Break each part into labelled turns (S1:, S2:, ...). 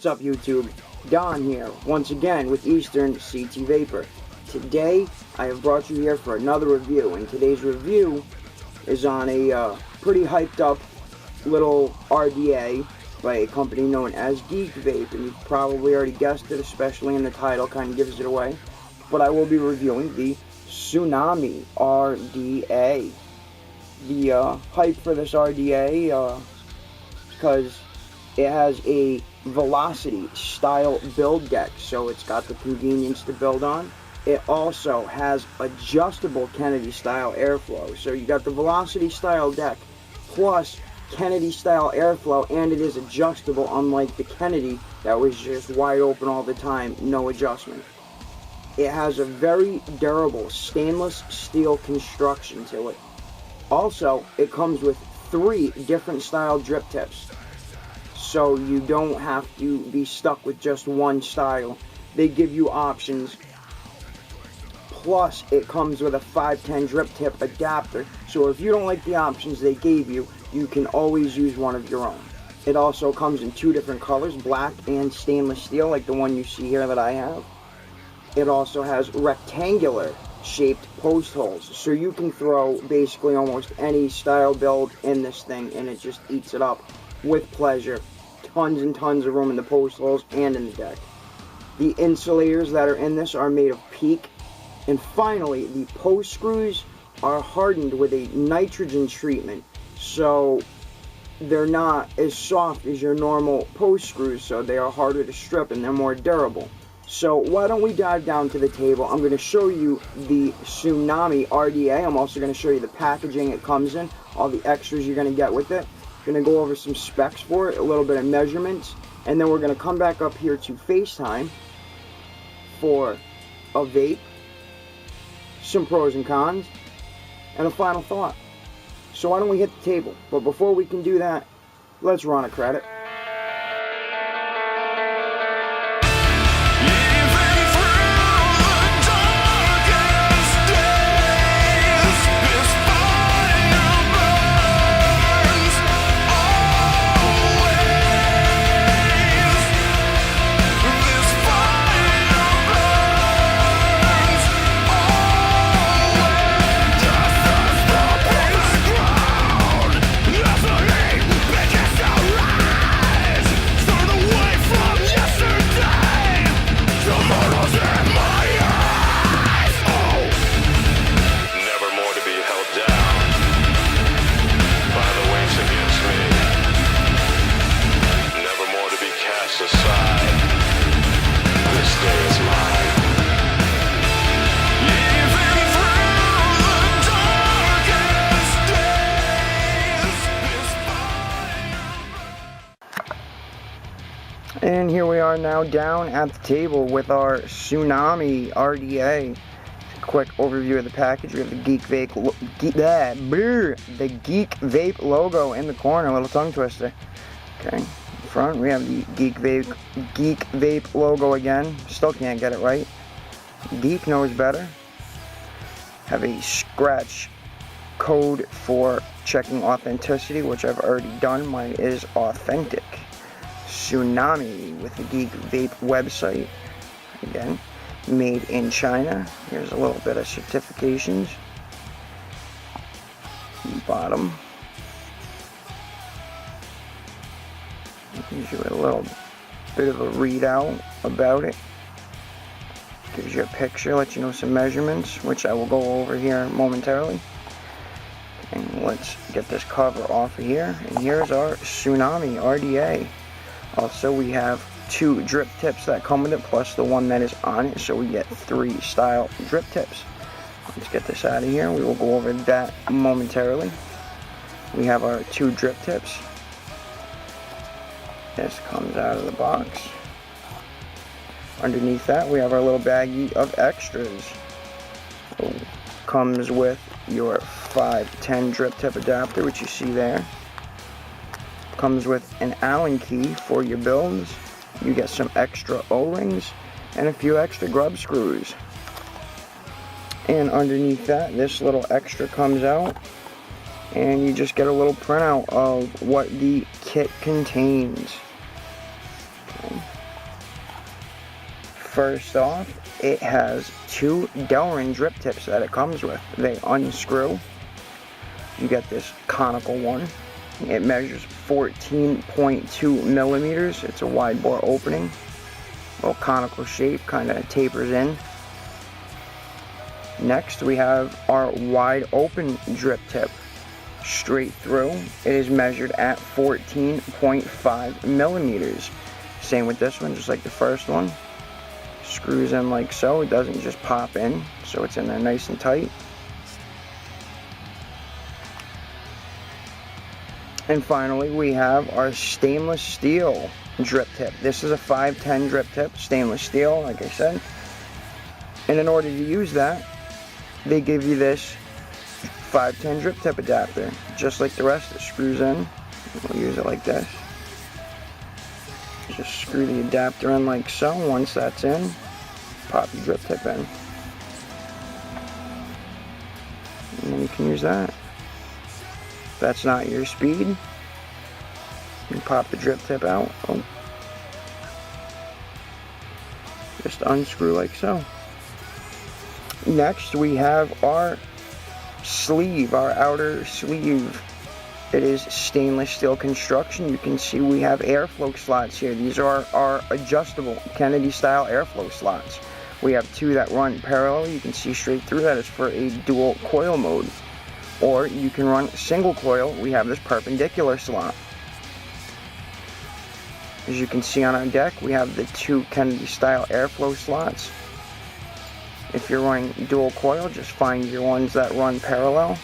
S1: What's up, YouTube? Don here, once again with Eastern CT Vaper. Today, I have brought you here for another review, and today's review is on a pretty hyped up little RDA by a company known as Geek Vape, and you've probably already guessed it, especially in the title, kind of gives it away. But I will be reviewing the Tsunami RDA. The hype for this RDA, because it has a Velocity style build deck, so it's got the convenience to build on. It also has adjustable Kennedy style airflow, so you got the Velocity style deck plus Kennedy style airflow, and it is adjustable, unlike the Kennedy that was just wide open all the time, no adjustment. It has a very durable stainless steel construction to it. Also, it comes with 3 different style drip tips, so you don't have to be stuck with just one style. They give you options. Plus, it comes with a 510 drip tip adapter, so if you don't like the options they gave you, you can always use one of your own. It also comes in 2 different colors, black and stainless steel, like the one you see here that I have. It also has rectangular shaped post holes, so you can throw basically almost any style build in this thing and it just eats it up with pleasure. Tons and tons of room in the post holes and in the deck. The insulators that are in this are made of PEEK. And finally, the post screws are hardened with a nitrogen treatment, so they're not as soft as your normal post screws, so they are harder to strip and they're more durable. So why don't we dive down to the table? I'm going to show you the Tsunami RDA. I'm also going to show you the packaging it comes in, all the extras you're going to get with it. Going to go over some specs for it, a little bit of measurements, and then we're going to come back up here to FaceTime for a vape, some pros and cons, and a final thought. So why don't we hit the table? But before we can do that, let's run a credit. And here we are now down at the table with our Tsunami RDA. Quick overview of the package. We have the Geek Vape, the Geek Vape logo in the corner, a little tongue twister. Okay, in front we have the Geek Vape logo again. Still can't get it right. Geek knows better. Have a scratch code for checking authenticity, which I've already done. Mine is authentic. Tsunami with the Geek Vape website. Again, made in China. Here's a little bit of certifications. Bottom. Gives you a little bit of a readout about it. Gives you a picture, lets you know some measurements, which I will go over here momentarily. And let's get this cover off of here. And here's our Tsunami RDA. Also, we have 2 drip tips that come with it, plus the one that is on it, so we get 3 style drip tips. Let's get this out of here. We will go over that momentarily. We have our 2 drip tips. This comes out of the box. Underneath that, we have our little baggie of extras. So, comes with your 510 drip tip adapter, which you see there. Comes with an Allen key for your builds. You get some extra O-rings and a few extra grub screws. And underneath that, this little extra comes out, and you just get a little printout of what the kit contains. Okay. First off, it has 2 Delrin drip tips that it comes with. They unscrew. You get this conical one. It measures 14.2 millimeters. It's a wide bore opening. Little conical shape, kind of tapers in. Next, we have our wide open drip tip. Straight through. It is measured at 14.5 millimeters. Same with this one, just like the first one. Screws in like so. It doesn't just pop in, so it's in there nice and tight. And finally, we have our stainless steel drip tip. This is a 510 drip tip, stainless steel, like I said. And in order to use that, they give you this 510 drip tip adapter, just like the rest. It screws in. We'll use it like this. Just screw the adapter in like so. Once that's in, pop the drip tip in. And then you can use that. If that's not your speed, you pop the drip tip out. Oh. Just unscrew like so. Next, we have our sleeve, our outer sleeve. It is stainless steel construction. You can see we have airflow slots here. These are our adjustable Kennedy style airflow slots. We have 2 that run parallel. You can see straight through. That is for a dual coil mode. Or you can run single coil. We have this perpendicular slot. As you can see on our deck, we have the 2 Kennedy style airflow slots. If you're running dual coil, just find your ones that run parallel,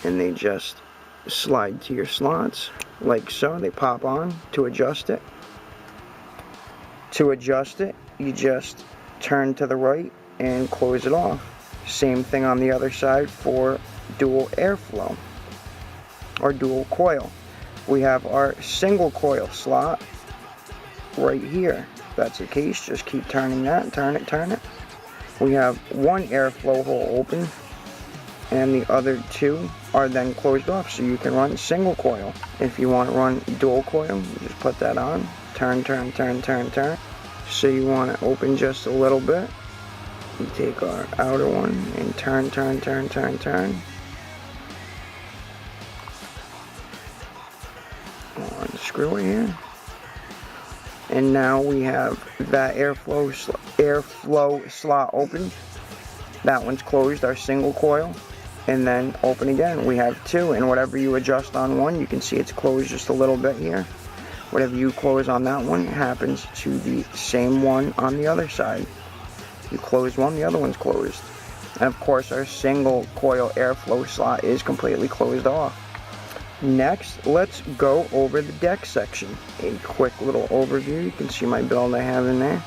S1: and they just slide to your slots like so. They pop on to adjust it. To adjust it, you just turn to the right and close it off. Same thing on the other side for dual airflow or dual coil. We have our single coil slot right here. If that's the case, just keep turning that, turn it. We have 1 airflow hole open, and the other 2 are then closed off, so you can run single coil. If you want to run dual coil, you just put that on, turn. So you want to open just a little bit. We take our outer one and turn. Unscrew it here. And now we have that airflow slot open. That one's closed, our single coil. And then open again. We have 2, and whatever you adjust on one, you can see it's closed just a little bit here. Whatever you close on that one happens to the same one on the other side. You close one, the other one's closed. And of course, our single coil airflow slot is completely closed off. Next, let's go over the deck section. A quick little overview. You can see my build I have in there.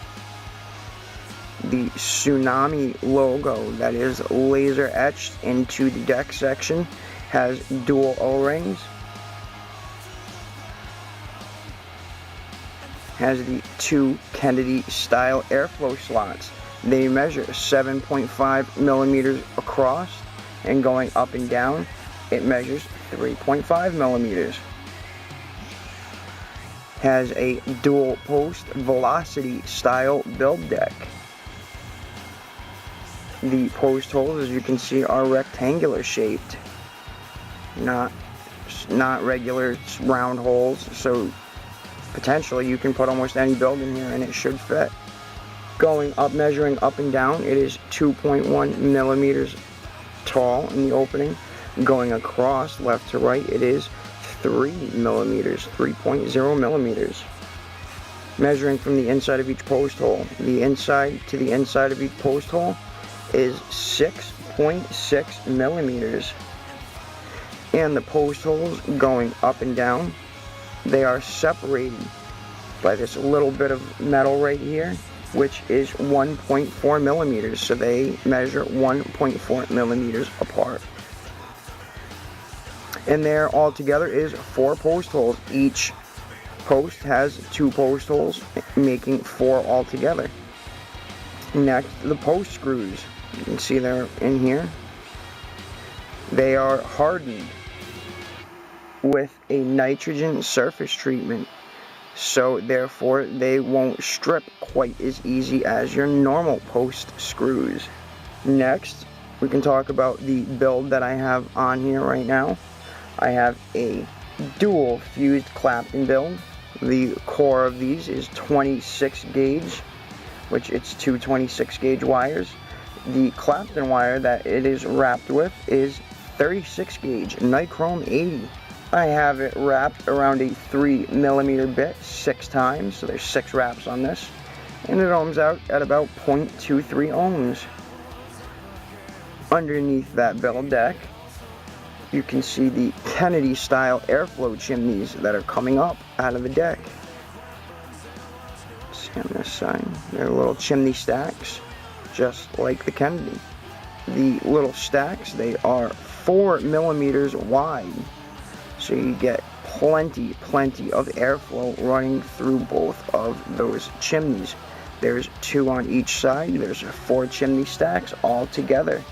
S1: The Tsunami logo that is laser etched into the deck section has dual O-rings. Has the 2 Kennedy style airflow slots. They measure 7.5 millimeters across, and going up and down, it measures 3.5 millimeters. Has a dual post Velocity style build deck. The post holes, as you can see, are rectangular shaped, not regular round holes, so potentially you can put almost any build in here and it should fit. Going up, measuring up and down, it is 2.1 millimeters tall in the opening. Going across left to right, it is 3 millimeters, 3.0 millimeters. Measuring from the inside of each post hole, the inside to the inside of each post hole is 6.6 millimeters. And the post holes going up and down, they are separated by this little bit of metal right here, which is 1.4 millimeters. So they measure 1.4 millimeters apart. And there altogether is 4 post holes. Each post has 2 post holes, making 4 altogether. Next, the post screws. You can see they're in here. They are hardened with a nitrogen surface treatment. so therefore they won't strip quite as easy as your normal post screws. Next, we can talk about the build that I have on here right now. I have a dual fused Clapton build. The core of these is 26 gauge, which it's two 26 gauge wires. The Clapton wire that it is wrapped with is 36 gauge Nichrome 80. I have it wrapped around a 3mm bit 6 times, so there's 6 wraps on this, and it ohms out at about 0.23 ohms. Underneath that build deck, you can see the Kennedy style airflow chimneys that are coming up out of the deck. See on this side, they're little chimney stacks, just like the Kennedy. The little stacks, they are 4mm wide, so you get plenty of airflow running through both of those chimneys. There's 2 on each side, there's 4 chimney stacks all together.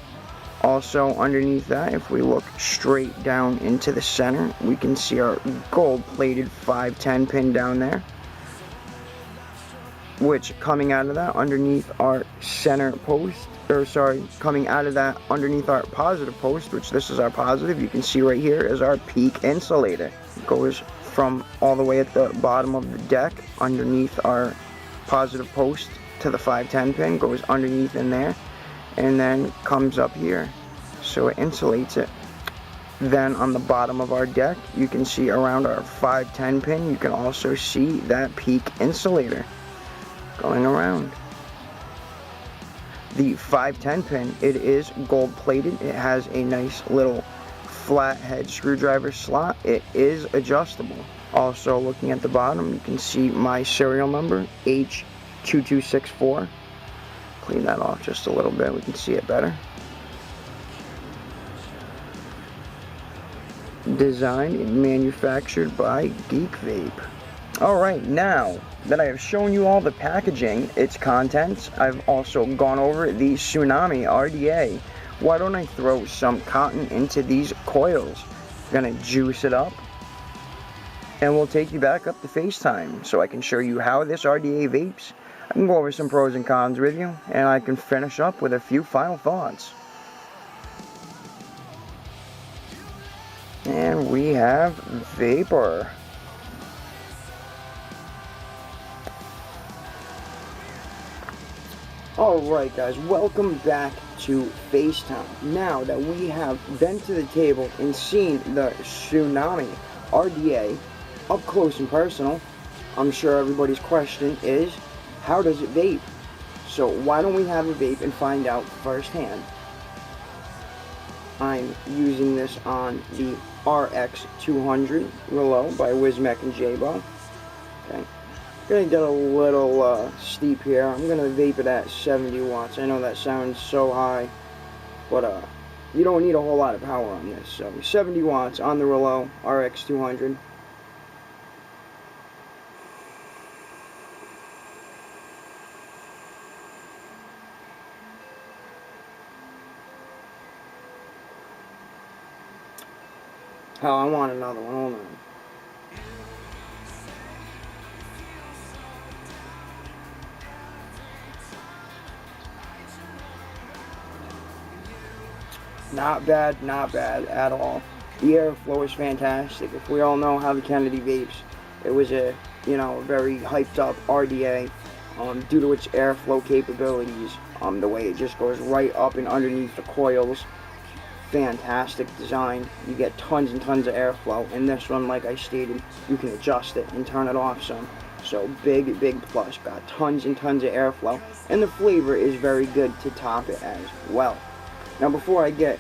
S1: Also underneath that, if we look straight down into the center, we can see our gold-plated 510 pin down there, which coming out of that underneath our center post, coming out of that underneath our positive post, which this is our positive, you can see right here is our peak insulator. It goes from all the way at the bottom of the deck underneath our positive post to the 510 pin, goes underneath in there, and then comes up here, so it insulates it. Then on the bottom of our deck, you can see around our 510 pin, you can also see that peak insulator going around. The 510 pin, it is gold plated. It has a nice little flathead screwdriver slot. It is adjustable. Also looking at the bottom, you can see my serial number, H2264. Clean that off just a little bit, we can see it better. Designed and manufactured by Geek Vape. Alright, now that I have shown you all the packaging, its contents, I've also gone over the Tsunami RDA. Why don't I throw some cotton into these coils? I'm gonna juice it up, and we'll take you back up to FaceTime so I can show you how this RDA vapes. I can go over some pros and cons with you, and I can finish up with a few final thoughts. And we have Vaper. Alright guys, welcome back to FaceTime. Now that we have been to the table and seen the Tsunami RDA up close and personal, I'm sure everybody's question is, how does it vape? So why don't we have a vape and find out firsthand. I'm using this on the RX200 Relo by Wismec and Jabo. Okay, gonna get a little steep here. I'm gonna vape it at 70 watts. I know that sounds so high, but you don't need a whole lot of power on this. So 70 watts on the Relo RX200. Oh, I want another one, hold on. Not bad at all. The airflow is fantastic. If we all know how the Kennedy vapes, it was a, very hyped up RDA due to its airflow capabilities. The way it just goes right up and underneath the coils. Fantastic design. You get tons and tons of airflow. And this one, like I stated, you can adjust it and turn it off some. So big plus. Got tons and tons of airflow. And the flavor is very good to top it as well. Now before I get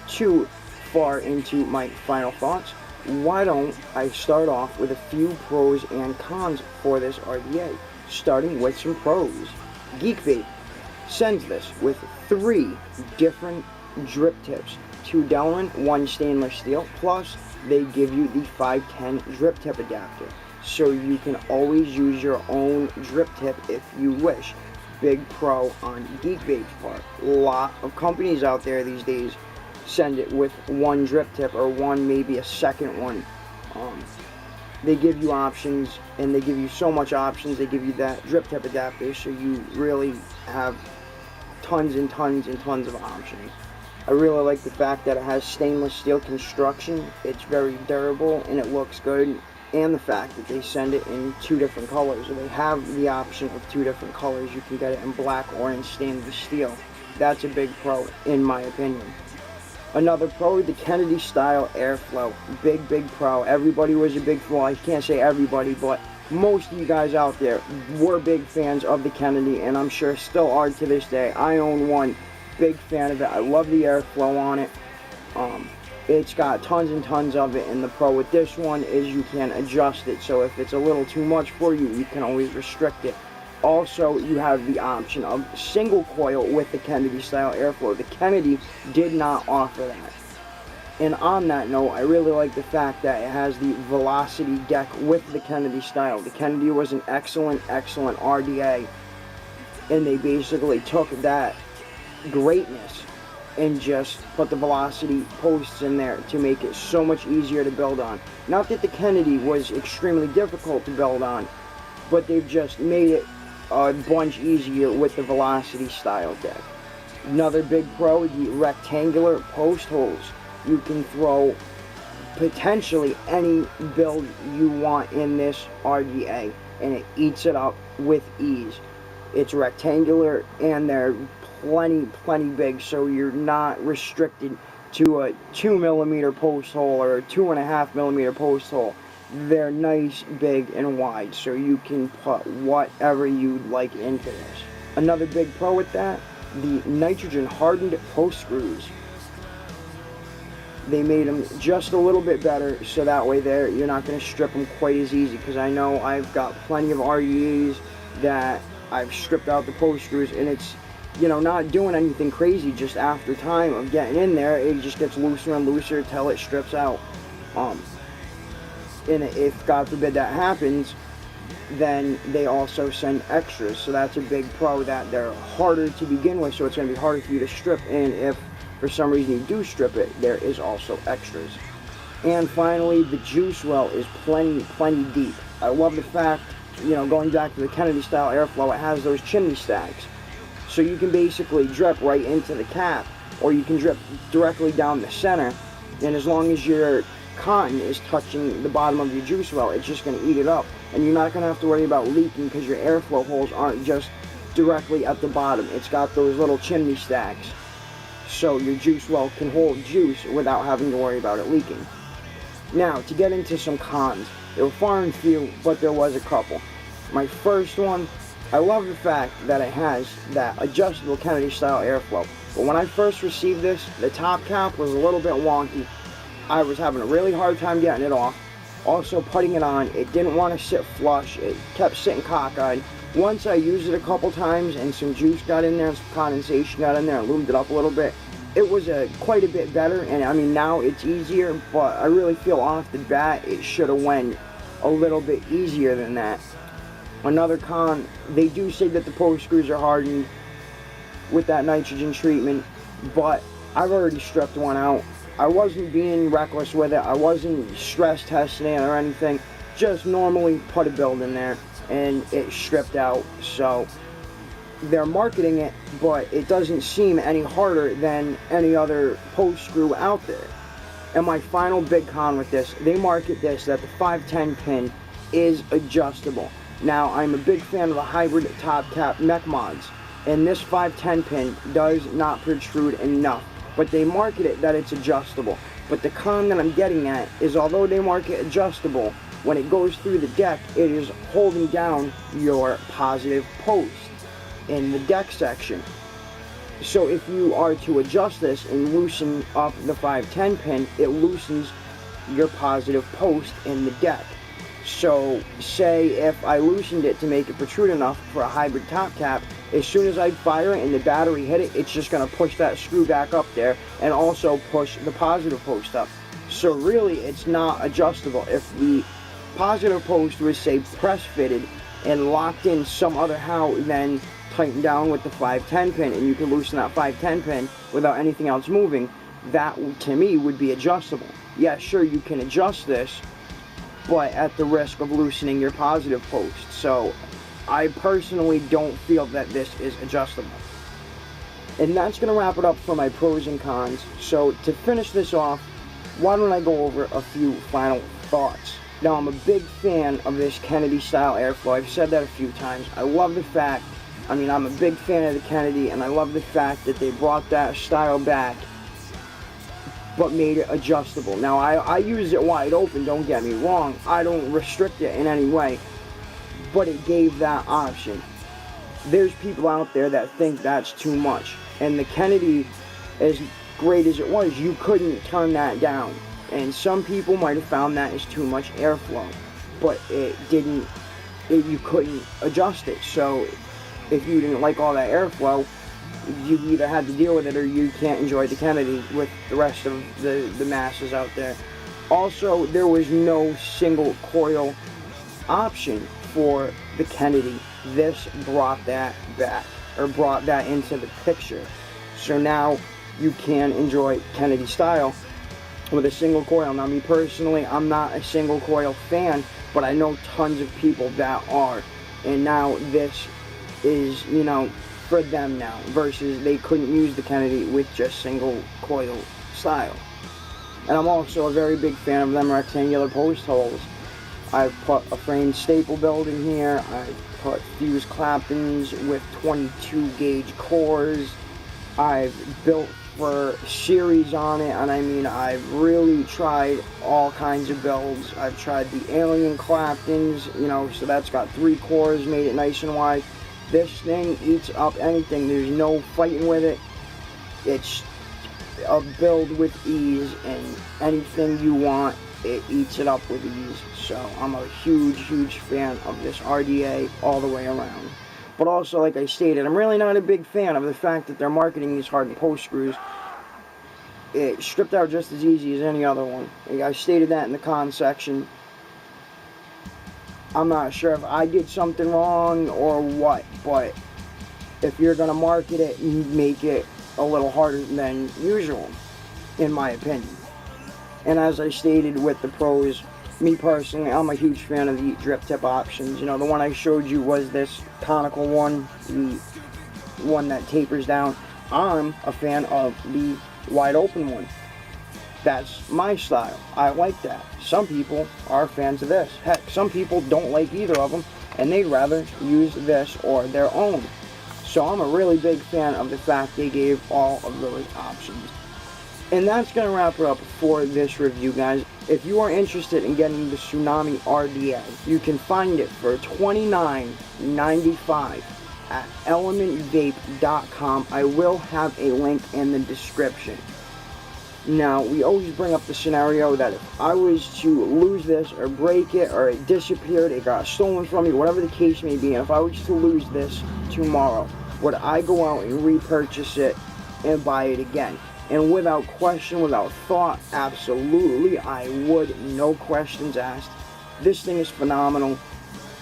S1: too far into my final thoughts, why don't I start off with a few pros and cons for this RDA. Starting with some pros. Geek Vape sends this with 3 different drip tips. 2 Delrin, 1 stainless steel, plus they give you the 510 drip tip adapter. So you can always use your own drip tip if you wish. Big pro on Geek Vape's part. A lot of companies out there these days send it with 1 drip tip or 1, maybe a second one. they give you options, and they give you so much options. They give you that drip tip adapter, so you really have tons and tons and tons of options. I really like the fact that it has stainless steel construction. It's very durable and it looks good, and the fact that they send it in 2 different colors. They have the option of 2 different colors. You can get it in black or in stainless steel. That's a big pro, in my opinion. Another pro, the Kennedy style airflow. Big pro. Everybody was a big, well, I can't say everybody, but most of you guys out there were big fans of the Kennedy, and I'm sure still are to this day. I own one. Big fan of it. I love the airflow on it. It's got tons and tons of it, and the pro with this one is you can adjust it. So if it's a little too much for you, you can always restrict it. Also, you have the option of single coil with the Kennedy style airflow. The Kennedy did not offer that. And on that note, I really like the fact that it has the Velocity deck with the Kennedy style. The Kennedy was an excellent RDA, and they basically took that greatness and just put the Velocity posts in there to make it so much easier to build on. Not that the Kennedy was extremely difficult to build on, but they've just made it a bunch easier with the Velocity style deck. Another big pro, the rectangular post holes. You can throw potentially any build you want in this RDA, and it eats it up with ease. It's rectangular, and they're plenty big, so you're not restricted to a 2mm post hole or a 2.5mm post hole. They're nice, big, and wide, so you can put whatever you'd like into this. Another big pro with that, the nitrogen hardened post screws. They made them just a little bit better, so that way you're not going to strip them quite as easy, because I know I've got plenty of RDAs that I've stripped out the post screws, and it's, you know, not doing anything crazy. Just after time of getting in there, it just gets looser and looser till it strips out. And if God forbid that happens, then they also send extras, so that's a big pro, that they're harder to begin with, so it's going to be harder for you to strip, and if for some reason you do strip it, there is also extras. And finally, the juice well is plenty deep. I love the fact, you know, going back to the Kennedy style airflow, it has those chimney stacks, so you can basically drip right into the cap, or you can drip directly down the center, and as long as your cotton is touching the bottom of your juice well, it's just going to eat it up, and you're not going to have to worry about leaking, because your airflow holes aren't just directly at the bottom. It's got those little chimney stacks, so your juice well can hold juice without having to worry about it leaking. Now, to get into some cons, there were far and few, but there was a couple. My first one, I love the fact that it has that adjustable Kennedy style airflow, but when I first received this, the top cap was a little bit wonky. I was having a really hard time getting it off. Also, putting it on, it didn't want to sit flush. It kept sitting cockeyed. Once I used it a couple times and some juice got in there and some condensation got in there and loomed it up a little bit, it was quite a bit better. And I mean, now it's easier, but I really feel off the bat it should have went a little bit easier than that. Another con, they do say that the post screws are hardened with that nitrogen treatment, but I've already stripped one out. I wasn't being reckless with it. I wasn't stress testing it or anything. Just normally put a build in there and it stripped out. So they're marketing it, but it doesn't seem any harder than any other post screw out there. And my final big con with this, they market this that the 510 pin is adjustable. Now, I'm a big fan of the hybrid top cap mech mods, and this 510 pin does not protrude enough, but they market it that it's adjustable. But the con that I'm getting at is, although they market adjustable, when it goes through the deck, it is holding down your positive post in the deck section. So if you are to adjust this and loosen up the 510 pin, it loosens your positive post in the deck. So say if I loosened it to make it protrude enough for a hybrid top cap, as soon as I fire it and the battery hit it, it's just going to push that screw back up there and also push the positive post up. So really, it's not adjustable. If the positive post was, say, press fitted and locked in some other how, then tightened down with the 510 pin, and you can loosen that 510 pin without anything else moving, that to me would be adjustable. Yeah, sure, you can adjust this but at the risk of loosening your positive post. So I personally don't feel that this is adjustable. And that's going to wrap it up for my pros and cons. So to finish this off, why don't I go over a few final thoughts. Now, I'm a big fan of this Kennedy style airflow. I've said that a few times. I love the fact, I'm a big fan of the Kennedy, and I love the fact that they brought that style back, but made it adjustable. Now, I use it wide open, don't get me wrong. I don't restrict it in any way, but it gave that option. There's people out there that think that's too much, and the Kennedy, as great as it was, you couldn't turn that down. And some people might have found that as too much airflow, but you couldn't adjust it. So if you didn't like all that airflow, you either had to deal with it or you can't enjoy the Kennedy with the rest of the masses out there. Also, there was no single coil option for the Kennedy. This brought that back, or brought that into the picture. So now you can enjoy Kennedy style with a single coil. Now, me personally, I'm not a single coil fan, but I know tons of people that are. And now this is, for them now, versus they couldn't use the Kennedy with just single coil style. And I'm also a very big fan of them rectangular post holes. I've put a framed staple build in here. I've put fused claptons with 22 gauge cores. I've built for series on it, and I've really tried all kinds of builds. I've tried the alien claptons, so that's got 3 cores, made it nice and wide. This thing eats up anything. There's no fighting with it. It's a build with ease, and anything you want, it eats it up with ease. So I'm a huge fan of this RDA all the way around. But also, like I stated, I'm really not a big fan of the fact that they're marketing these hardened post screws. It stripped out just as easy as any other one. I stated that in the con section. I'm not sure if I did something wrong or what, but if you're going to market it, make it a little harder than usual, in my opinion. And as I stated with the pros, me personally, I'm a huge fan of the drip tip options. The one I showed you was this conical one, the one that tapers down. I'm a fan of the wide open one. That's my style. I like that. Some people are fans of this. Heck, some people don't like either of them, and they'd rather use this or their own. So I'm a really big fan of the fact they gave all of those options. And that's going to wrap it up for this review, guys. If you are interested in getting the Tsunami RDA, you can find it for $29.95 at elementvape.com. I will have a link in the description. Now, we always bring up the scenario that if I was to lose this or break it or it disappeared, it got stolen from me, whatever the case may be, and if I was to lose this tomorrow, would I go out and repurchase it and buy it again? And without question, without thought, absolutely, I would. No questions asked. This thing is phenomenal.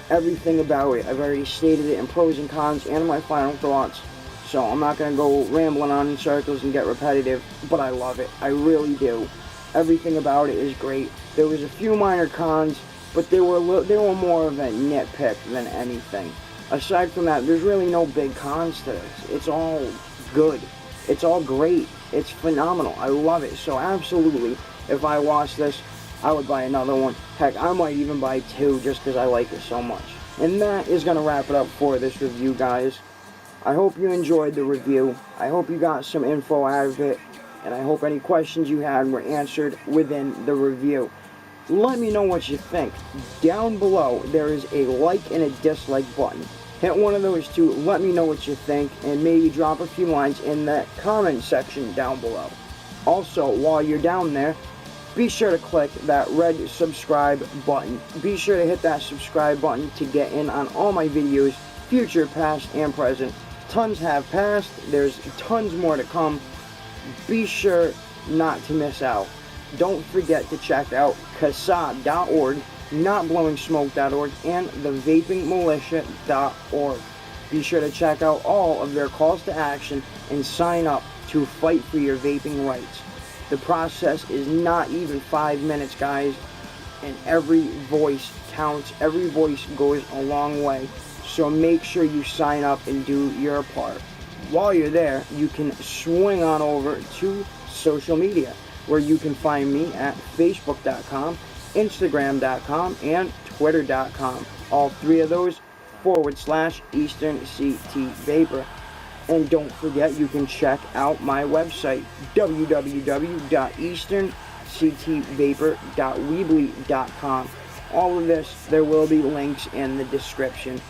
S1: Everything about it, I've already stated it in pros and cons and my final thoughts. So I'm not going to go rambling on in circles and get repetitive, but I love it. I really do. Everything about it is great. There was a few minor cons, but they were more of a nitpick than anything. Aside from that, there's really no big cons to this. It's all good. It's all great. It's phenomenal. I love it. So absolutely, if I lost this, I would buy another one. Heck, I might even buy 2 just because I like it so much. And that is going to wrap it up for this review, guys. I hope you enjoyed the review. I hope you got some info out of it. And I hope any questions you had were answered within the review. Let me know what you think. Down below, there is a like and a dislike button. Hit one of those 2, let me know what you think, and maybe drop a few lines in the comment section down below. Also, while you're down there, be sure to click that red subscribe button. Be sure to hit that subscribe button to get in on all my videos, future, past, and present. Tons have passed, there's tons more to come. Be sure not to miss out. Don't forget to check out CASA.org, NotBlowingSmoke.org, and TheVapingMilitia.org. Be sure to check out all of their calls to action and sign up to fight for your vaping rights. The process is not even 5 minutes, guys. and every voice counts. Every voice goes a long way. So make sure you sign up and do your part. While you're there, you can swing on over to social media, where you can find me at facebook.com, instagram.com, and twitter.com. All three of those /Eastern CT Vaper. And don't forget, you can check out my website, www.easternctvapor.weebly.com. All of this, there will be links in the description.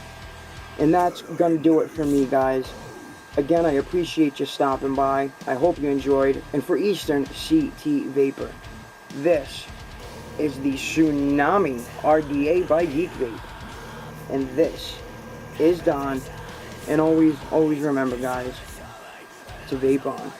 S1: And that's going to do it for me, guys. Again, I appreciate you stopping by. I hope you enjoyed. And for Eastern CT Vaper, this is the Tsunami RDA by Geek Vape. And this is Don. And always remember, guys, to vape on.